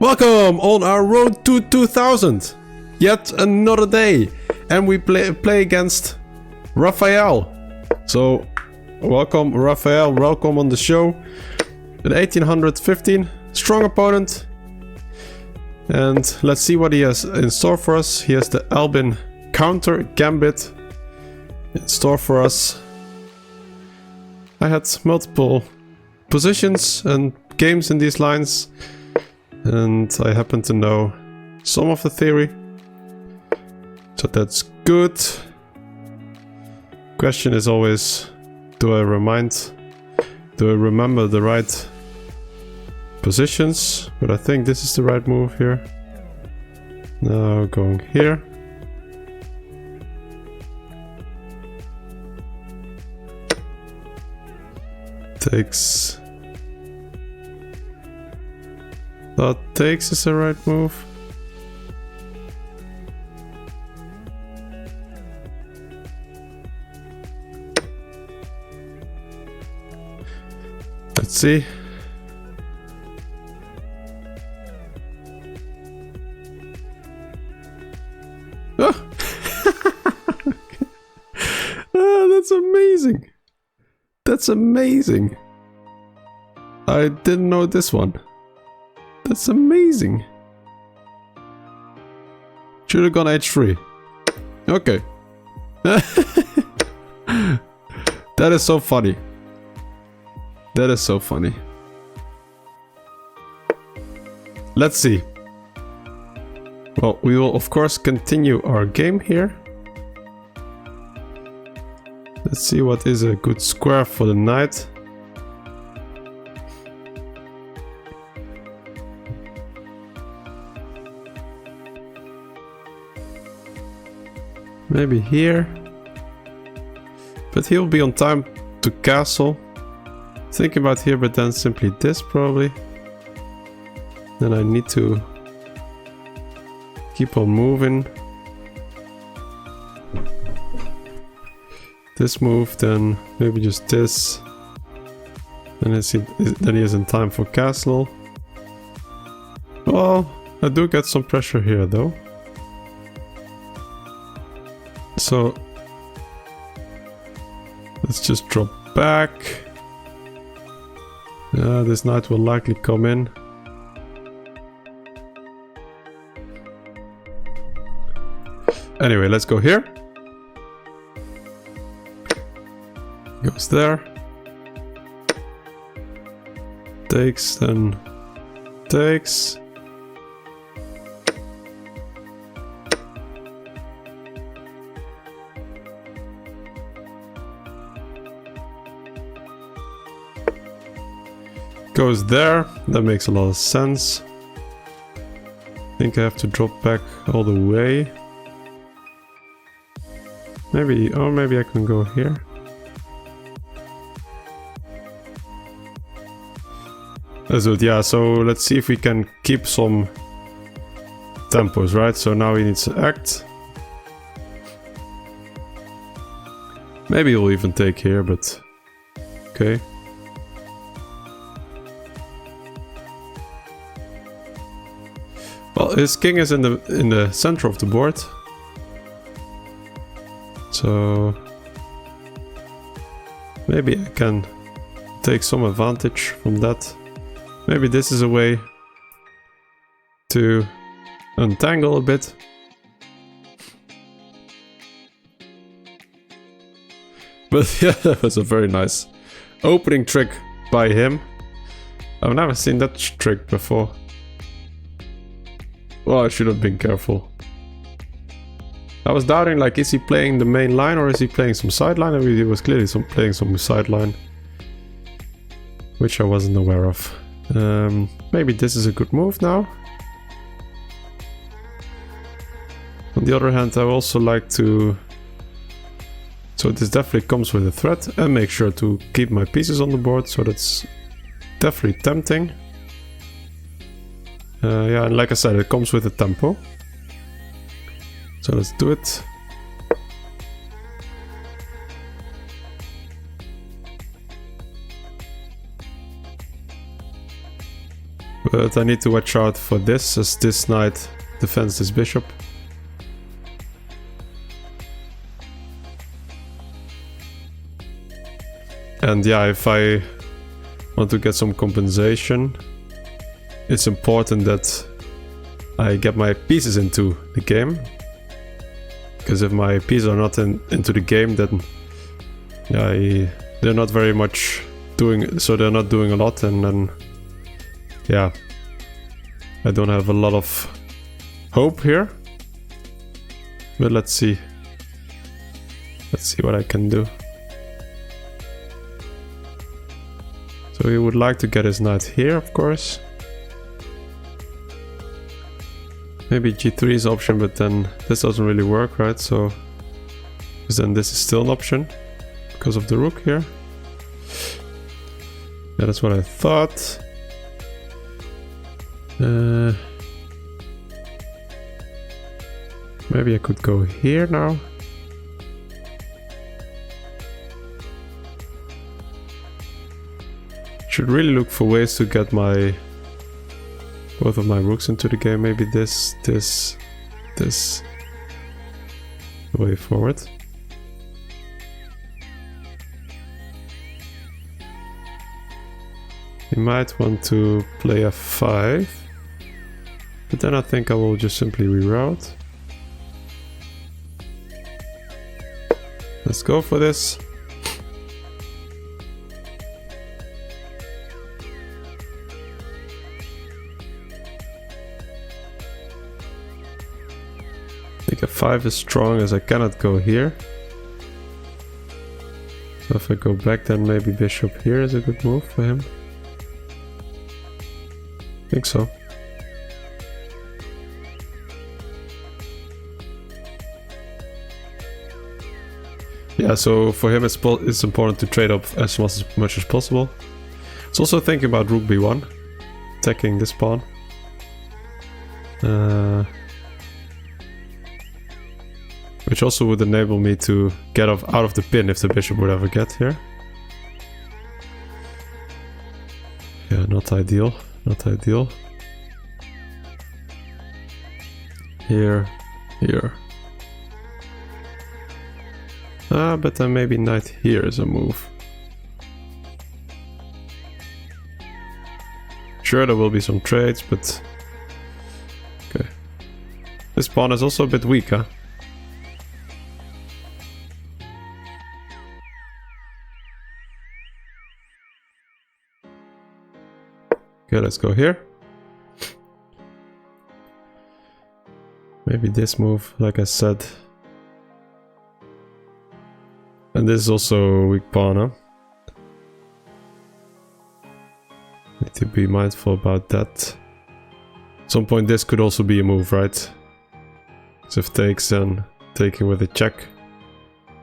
Welcome on our road to 2000. Yet another day. And we play against Raphael. So, welcome Raphael, welcome on the show. An 1815, strong opponent. And let's see what he has in store for us. He has the Albin counter Gambit in store for us. I had multiple positions and games in these lines. And I happen to know some of the theory. So that's good. Question is always, do I remember the right positions? But I think this is the right move here. Now going here. Takes. Thought takes is the right move. Let's see. Oh. Oh, that's amazing. That's amazing. I didn't know this one. That's amazing. Should have gone h3. Okay. That is so funny. That is so funny. Let's see. Well, we will of course continue our game here. Let's see what is a good square for the knight. Maybe here. But he'll be on time to castle. Thinking about here, but then simply this probably. Then I need to keep on moving. This move, then maybe just this. Then he is in time for castle. Well, I do get some pressure here though. So let's just drop back. This knight will likely come in. Anyway, let's go here. Goes there. Takes, then takes. Goes there. That makes a lot of sense. I think I have to drop back all the way. Maybe, or maybe I can go here. That's it, yeah, so let's see if we can keep some tempos, right? So now he needs to act. Maybe he'll even take here, but okay. Well, his king is in the center of the board. So maybe I can take some advantage from that. Maybe this is a way to untangle a bit. But yeah, that was a very nice opening trick by him. I've never seen that trick before. Well, I should have been careful. I was doubting, like, is he playing the main line or is he playing some sideline? I mean, he was clearly playing some sideline, which I wasn't aware of. Maybe this is a good move now. On the other hand, I also like to... So this definitely comes with a threat, and make sure to keep my pieces on the board, so that's definitely tempting. Yeah, and like I said, it comes with a tempo. So let's do it. But I need to watch out for this, as this knight defends this bishop. And yeah, if I want to get some compensation, it's important that I get my pieces into the game. Because if my pieces are not into the game, then yeah, they're not very much doing, so they're not doing a lot, and then yeah, I don't have a lot of hope here. But let's see what I can do. So he would like to get his knight here, of course. Maybe g3 is an option, but then this doesn't really work, right? So, because then this is still an option because of the rook here. Yeah, that's what I thought. Maybe I could go here now. Should really look for ways to get both of my rooks into the game. Maybe this way forward. You might want to play f5, but then I think I will just simply reroute. Let's go for this. I think f5 is strong, as I cannot go here. So if I go back, then maybe bishop here is a good move for him. I think so. Yeah, so for him it's important to trade up as much as possible. It's also thinking about rook b1, attacking this pawn. Which also would enable me to get out of the pin if the bishop would ever get here. Yeah, not ideal. Not ideal. Here. But then maybe knight here is a move. Sure, there will be some trades, but... Okay. This pawn is also a bit weak, huh? Okay, let's go here. Maybe this move, like I said. And this is also a weak pawn, huh? Need to be mindful about that. At some point this could also be a move, right? So if takes, then taking with a check.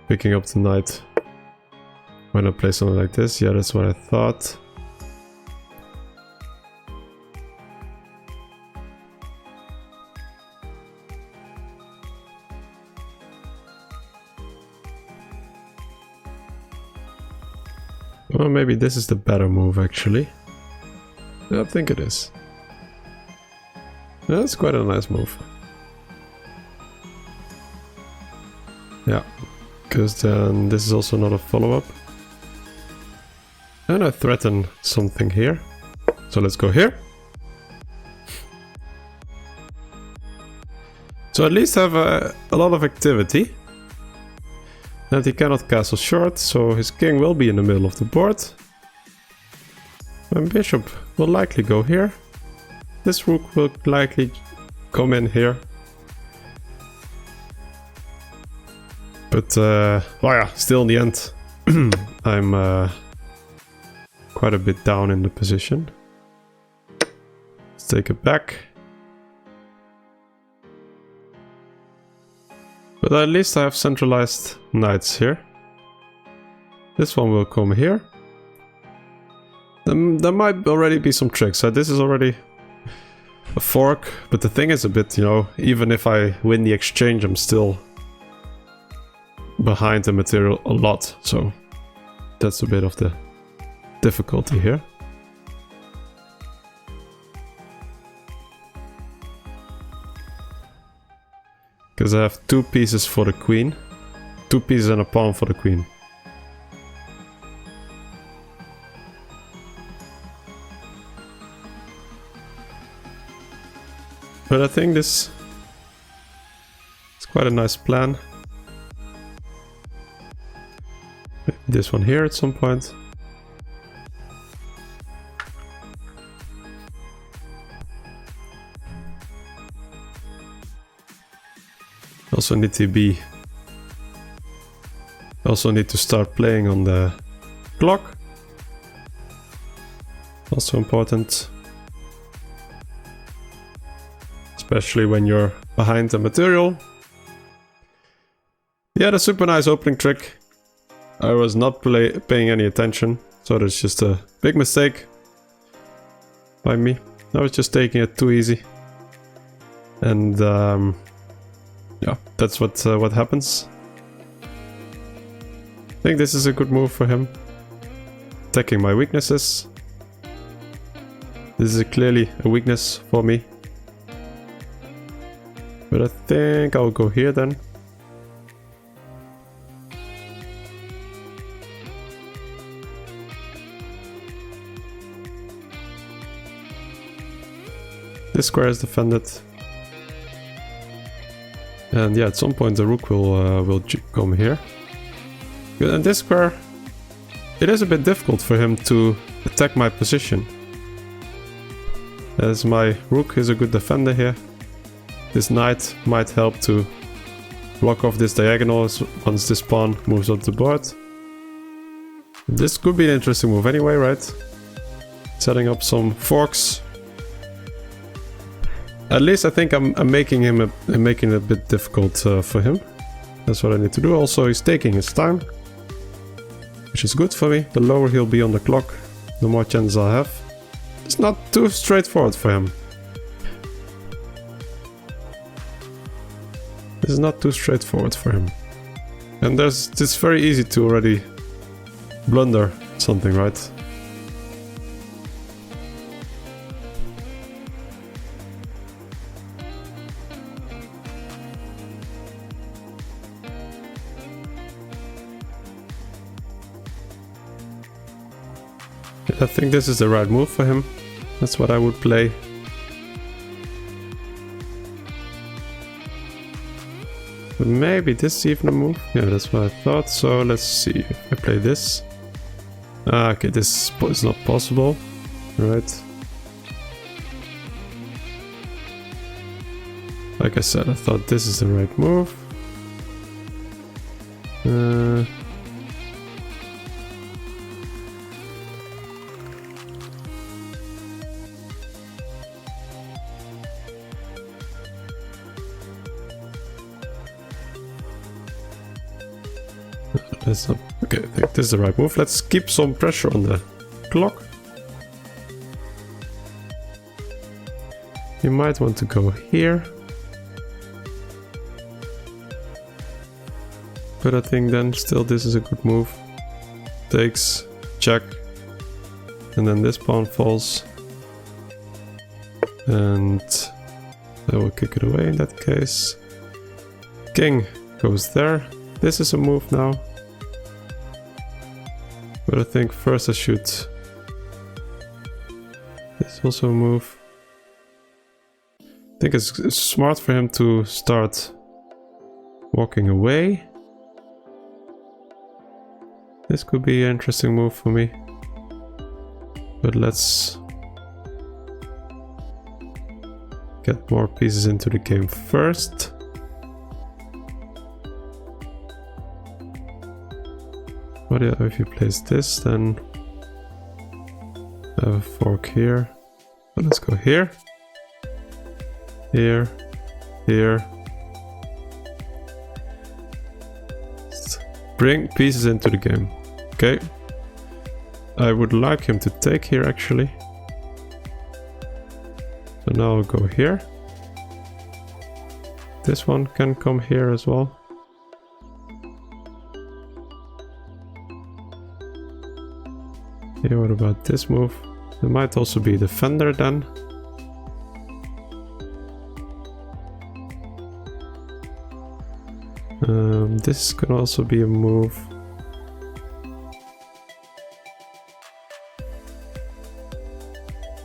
Picking up the knight. When I play something like this, yeah, that's what I thought. Well, maybe this is the better move, actually. Yeah, I think it is. Yeah, that's quite a nice move. Yeah, because then this is also not a follow-up. And I threaten something here. So let's go here. So at least have a lot of activity. And he cannot castle short, so his king will be in the middle of the board. And bishop will likely go here. This rook will likely come in here. But, oh yeah, still in the end, I'm quite a bit down in the position. Let's take it back. But at least I have centralized knights here. This one will come here. There might already be some tricks. This is already a fork, but the thing is a bit, you know, even if I win the exchange, I'm still behind the material a lot. So that's a bit of the difficulty here. Because I have 2 pieces for the queen. 2 pieces and a pawn for the queen. But I think this is quite a nice plan. Maybe this one here at some point. Also need to start playing on the clock. Also important. Especially when you're behind the material. Yeah, the super nice opening trick. I was not paying any attention, so that's just a big mistake by me. I was just taking it too easy. And yeah, that's what happens. I think this is a good move for him. Attacking my weaknesses. This is clearly a weakness for me. But I think I'll go here then. This square is defended. And yeah, at some point the rook will come here. And this square, it is a bit difficult for him to attack my position. As my rook is a good defender here. This knight might help to block off this diagonal once this pawn moves up the board. This could be an interesting move anyway, right? Setting up some forks. At least I think I'm making it a bit difficult for him. That's what I need to do. Also, he's taking his time, which is good for me. The lower he'll be on the clock, the more chances I'll have. It's not too straightforward for him. This is not too straightforward for him. And it's very easy to already blunder something, right? I think this is the right move for him. That's what I would play. But maybe this is even a move. Yeah, that's what I thought. So let's see if I play this. Okay, this is not possible. Right. Like I said, I thought this is the right move. Okay, I think this is the right move. Let's keep some pressure on the clock. You might want to go here. But I think then still this is a good move. Takes, check. And then this pawn falls. And I will kick it away in that case. King goes there. This is a move now. But I think first I should... This is also a move. I think it's smart for him to start walking away. This could be an interesting move for me. But let's get more pieces into the game first. But yeah, if you place this, then I have a fork here. So let's go here. Here. Here. Let's bring pieces into the game. Okay. I would like him to take here actually. So now I'll go here. This one can come here as well. Yeah, what about this move? There might also be a defender then. This could also be a move.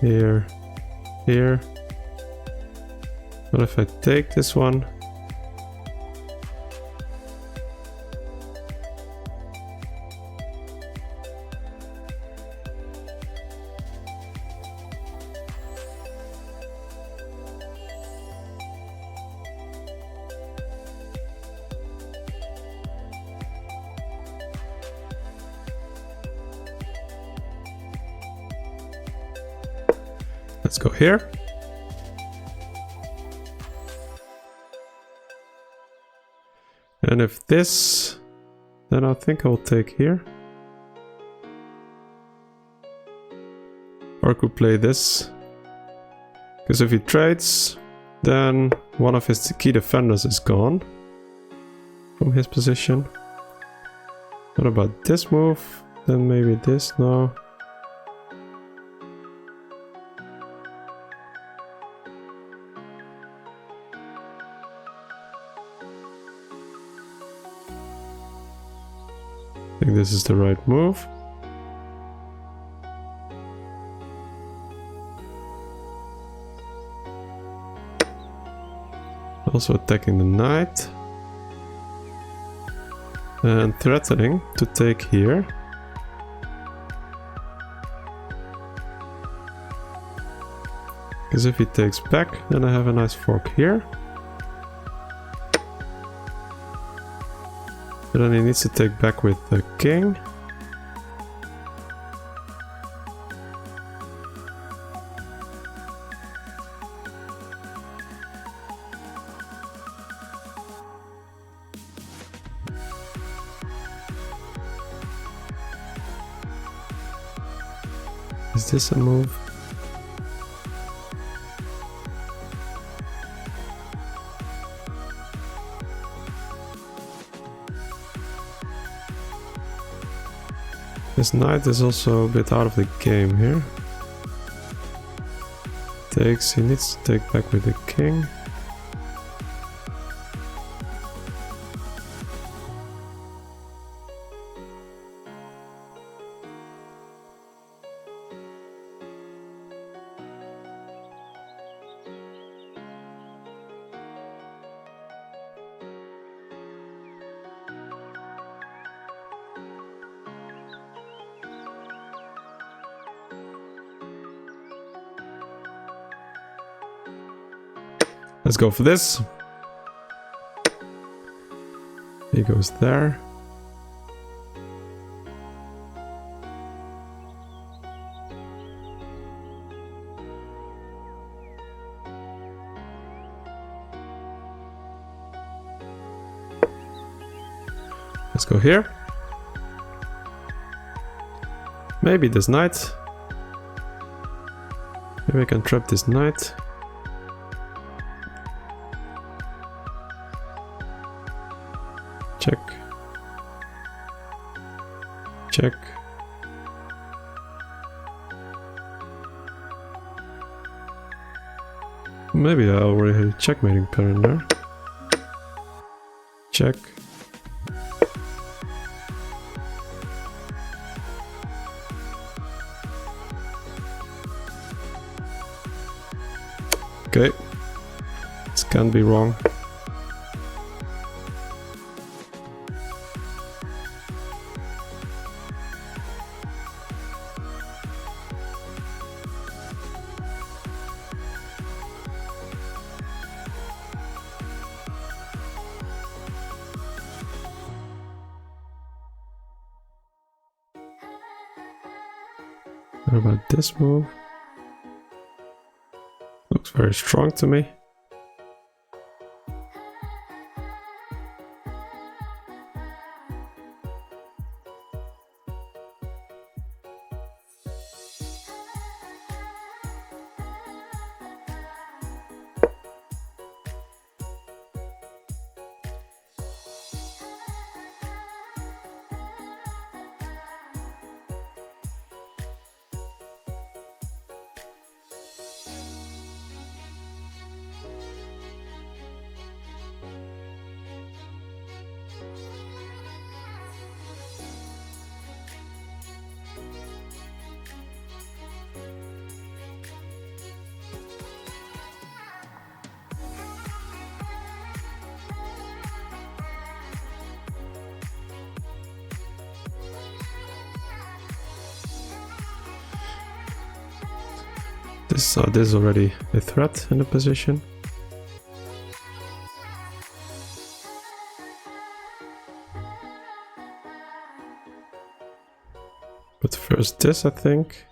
Here, here. What if I take this one? Let's go here. And if this, then I think I'll take here. Or I could play this. Because if he trades, then one of his key defenders is gone from his position. What about this move? Then maybe this, no. I think this is the right move. Also attacking the knight. And threatening to take here. Because if he takes back, then I have a nice fork here. But then he needs to take back with the king. Is this a move? This knight is also a bit out of the game here. Takes, he needs to take back with the king. Let's go for this. He goes there. Let's go here. Maybe this knight. Maybe I can trap this knight. Check. Check. Maybe I already had a checkmating pattern there. Check. Okay. This can't be wrong. What about this move? Looks very strong to me. This is already a threat in the position. But first this, I think.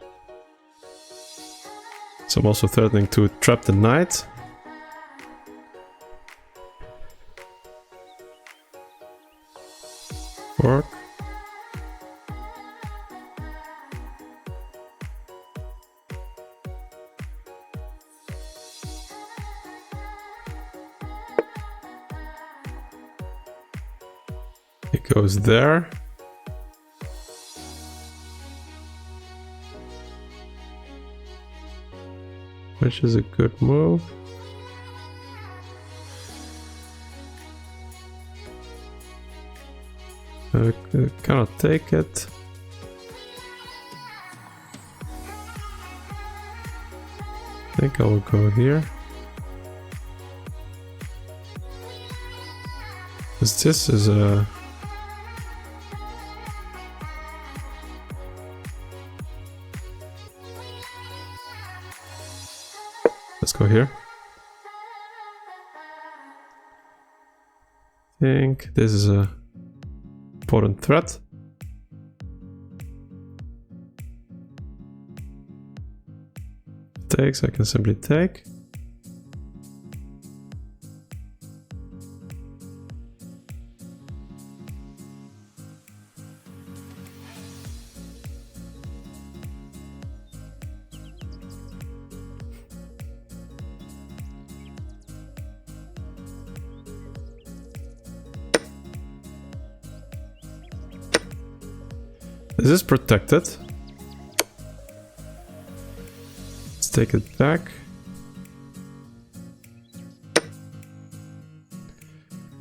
So I'm also threatening to trap the knight. Fork. It goes there. Which is a good move. I cannot take it. I think I will go here. Because this is a... Let's go here. I think this is a important threat. Takes, I can simply take. This is protected. Let's take it back.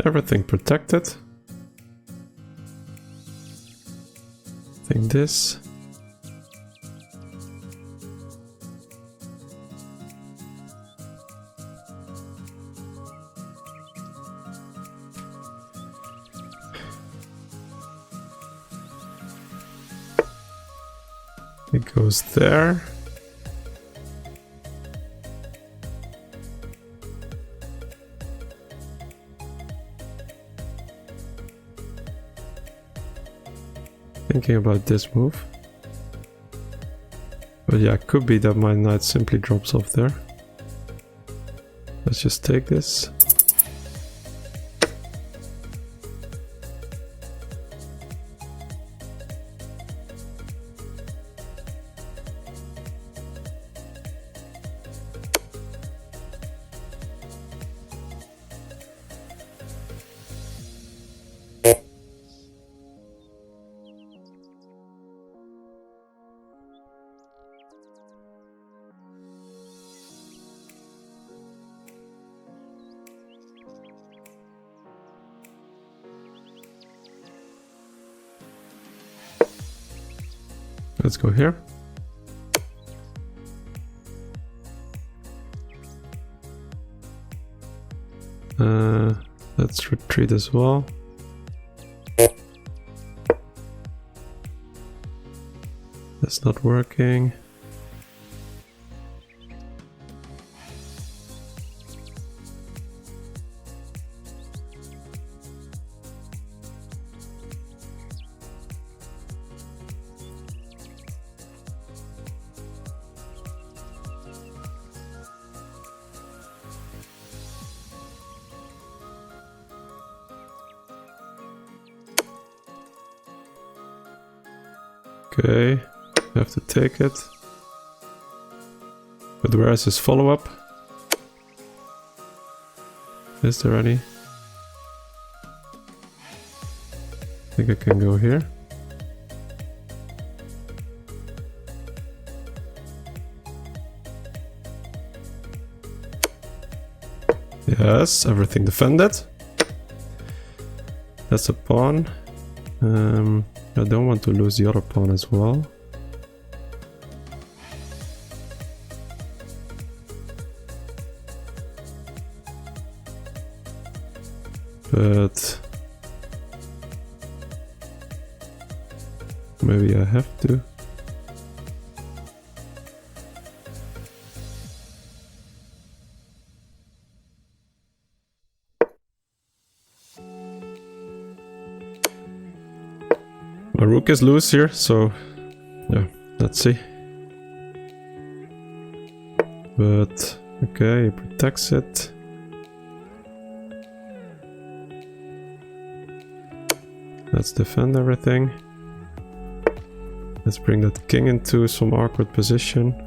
Everything protected. I think this. It goes there. Thinking about this move. But yeah, it could be that my knight simply drops off there. Let's just take this. Let's go here. Let's retreat as well. That's not working. Okay, I have to take it. But where is his follow-up? Is there any? I think I can go here. Yes, everything defended. That's a pawn. I don't want to lose the other pawn as well. But maybe I have to. rook is loose here, so yeah, let's see. But okay, he protects it. Let's defend everything. Let's bring that king into some awkward position.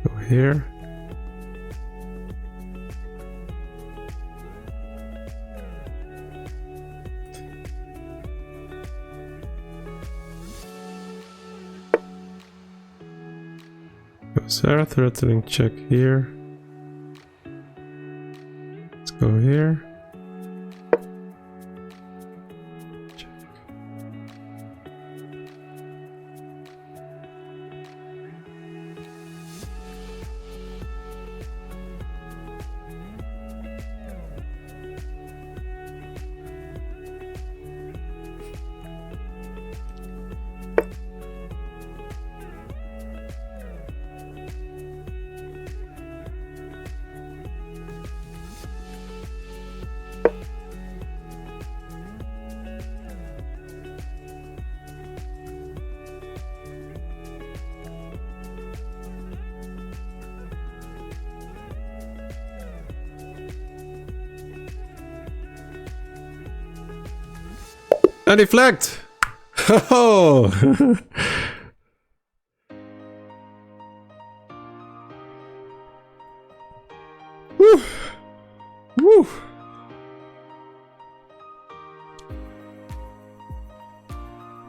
Go here. Goes there, threatening check here. Let's go here. And he flagged! Oh! Woo! Woo!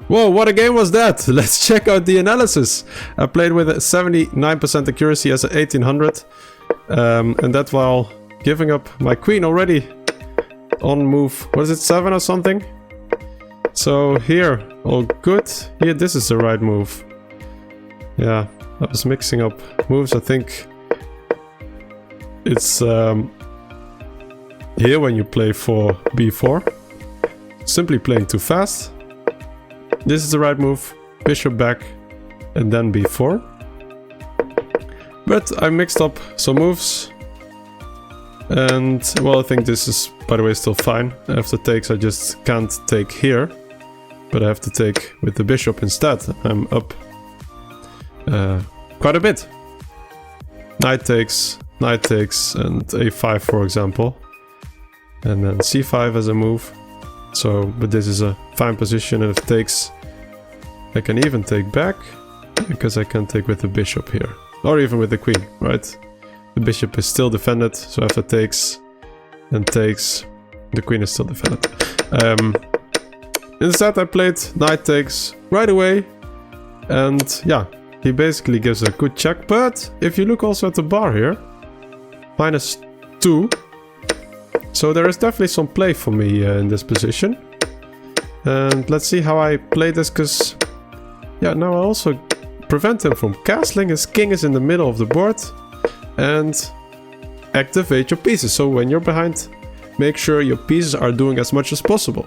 Whoa, what a game was that! Let's check out the analysis. I played with a 79% accuracy as an 1800. And that while giving up my queen already on move, what is it, 7 or something? So here, all good. Here, this is the right move. Yeah, I was mixing up moves. I think it's here when you play for b4. Simply playing too fast. This is the right move. Bishop back and then b4. But I mixed up some moves. And well, I think this is, by the way, still fine. After takes, I just can't take here. But I have to take with the bishop instead. I'm up quite a bit. Knight takes, and a5 for example. And then c5 as a move. So, but this is a fine position, and if it takes, I can even take back. Because I can take with the bishop here. Or even with the queen, right? The bishop is still defended, so after takes and takes, the queen is still defended. Instead I played knight takes right away, and yeah, he basically gives a good check. But if you look also at the bar here, -2, so there is definitely some play for me in this position. And let's see how I play this, because yeah, now I also prevent him from castling. His king is in the middle of the board, and activate your pieces. So when you're behind, make sure your pieces are doing as much as possible.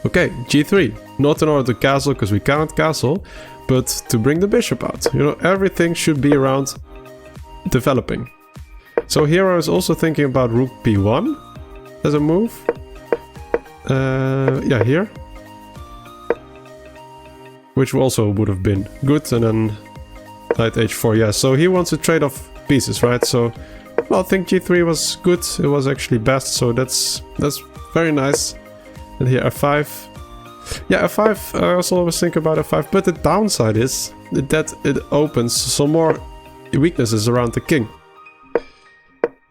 Okay, g3. Not in order to castle, because we cannot castle, but to bring the bishop out. You know, everything should be around developing. So here I was also thinking about rook b1 as a move. Yeah, here. Which also would have been good, and then knight h4, yeah. So he wants to trade off pieces, right? So, well, I think g3 was good. It was actually best, so that's very nice. And here f5. Yeah, f5, I also always think about f5, but the downside is that it opens some more weaknesses around the king.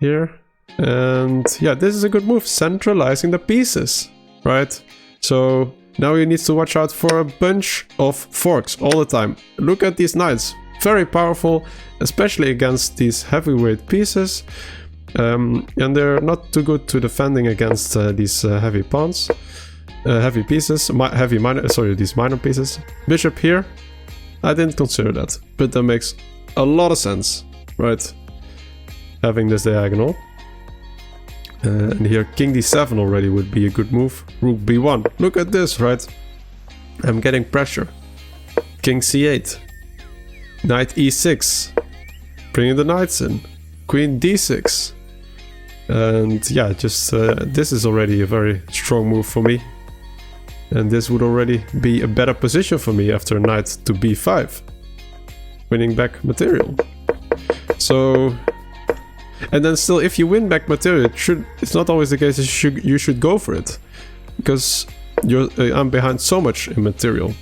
Here. And yeah, this is a good move, centralizing the pieces, right? So now you need to watch out for a bunch of forks all the time. Look at these knights, very powerful, especially against these heavyweight pieces. And they're not too good to defending against these heavy pawns. heavy pieces, these minor pieces. Bishop here, I didn't consider that, but that makes a lot of sense, right? Having this diagonal. And here king d7 already would be a good move. Rook b1, look at this, right? I'm getting pressure. King c8, knight e6, bringing the knights in. Queen d6. And yeah, just this is already a very strong move for me. And this would already be a better position for me after knight to b5. Winning back material. So, and then still, if you win back material, it's not always the case that you should go for it. Because I'm behind so much in material.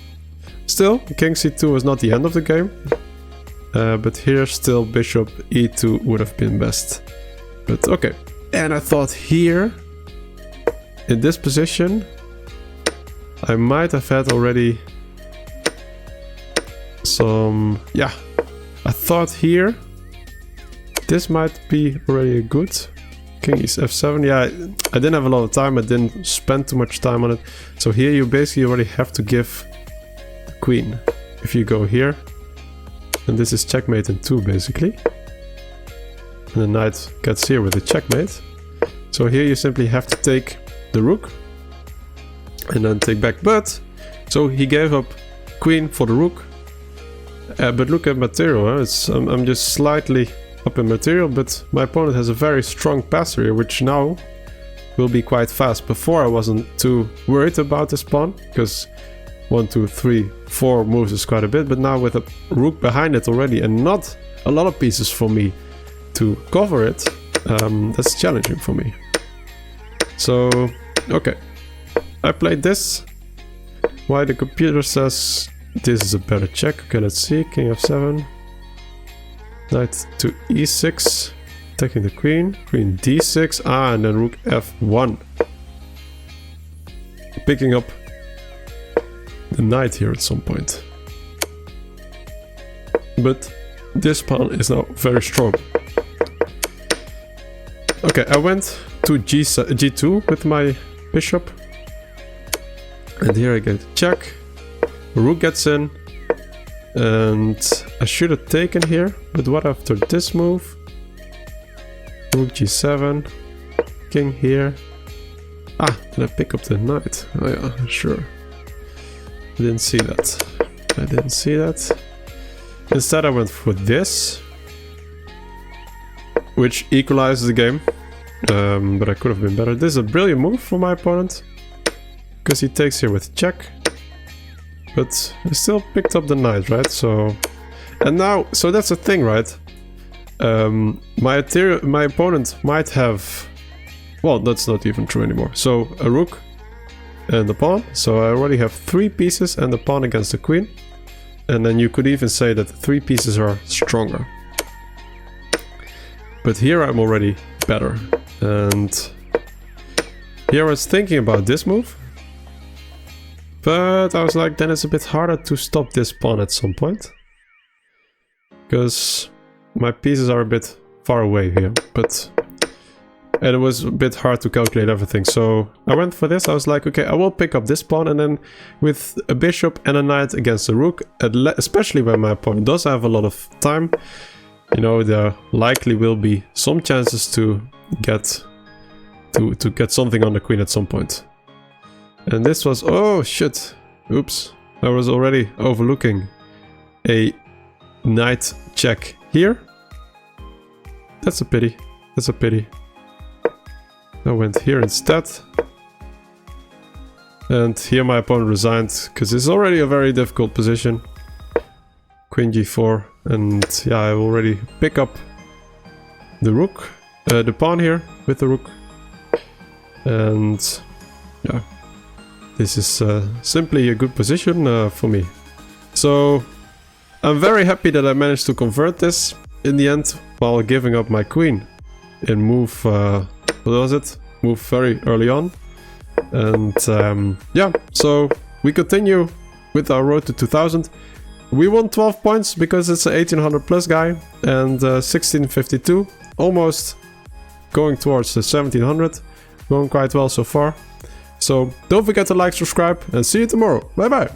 Still, king c2 is not the end of the game. But here still bishop e2 would have been best. But okay. And I thought here, in this position, I might have had already some... Yeah, I thought here, this might be already a good. King is f7. Yeah, I didn't have a lot of time. I didn't spend too much time on it. So here you basically already have to give the queen. If you go here, and this is checkmate in 2 basically. And the knight gets here with the checkmate. So here you simply have to take the rook and then take back. But so he gave up queen for the rook. But look at material. Huh? I'm just slightly up in material, but my opponent has a very strong passer here, which now will be quite fast. Before I wasn't too worried about this pawn because 1, 2, 3, 4 moves is quite a bit. But now with a rook behind it already and not a lot of pieces for me to cover it, that's challenging for me. So, okay. I played this. Why the computer says this is a better check. Okay, let's see. King f7. Knight to e6. Taking the queen. Queen d6. Ah, and then rook f1. Picking up the knight here at some point. But this pawn is now very strong. Okay, I went to g2 with my bishop. And here I get check. Rook gets in. And I should have taken here. But what after this move? Rook g7. King here. Ah, did I pick up the knight? Oh yeah, sure. I didn't see that. I didn't see that. Instead I went for this. Which equalizes the game. But I could have been better. This is a brilliant move for my opponent. Because he takes here with check. But I still picked up the knight, right? So, and now, so that's the thing, right? My opponent might have... Well, that's not even true anymore. So, a rook and the pawn. So I already have 3 pieces and the pawn against the queen. And then you could even say that the 3 pieces are stronger. But here I'm already better. And here I was thinking about this move. But I was like, then it's a bit harder to stop this pawn at some point. Because my pieces are a bit far away here. And it was a bit hard to calculate everything. So I went for this. I was like, okay, I will pick up this pawn. And then with a bishop and a knight against a rook, especially when my opponent does have a lot of time, you know, there likely will be some chances to get something on the queen at some point. And this was, oh shit, oops, I was already overlooking a knight check here. That's a pity, that's a pity. I went here instead. And here my opponent resigned, because it's already a very difficult position. Queen g4, and yeah, I already pick up the rook, the pawn here with the rook. And yeah. This is simply a good position for me. So I'm very happy that I managed to convert this in the end while giving up my queen in move, what was it? Move very early on. And yeah, so we continue with our road to 2000. We won 12 points because it's an 1800 plus guy and 1652, almost going towards the 1700. Going quite well so far. So don't forget to like, subscribe, and see you tomorrow. Bye bye.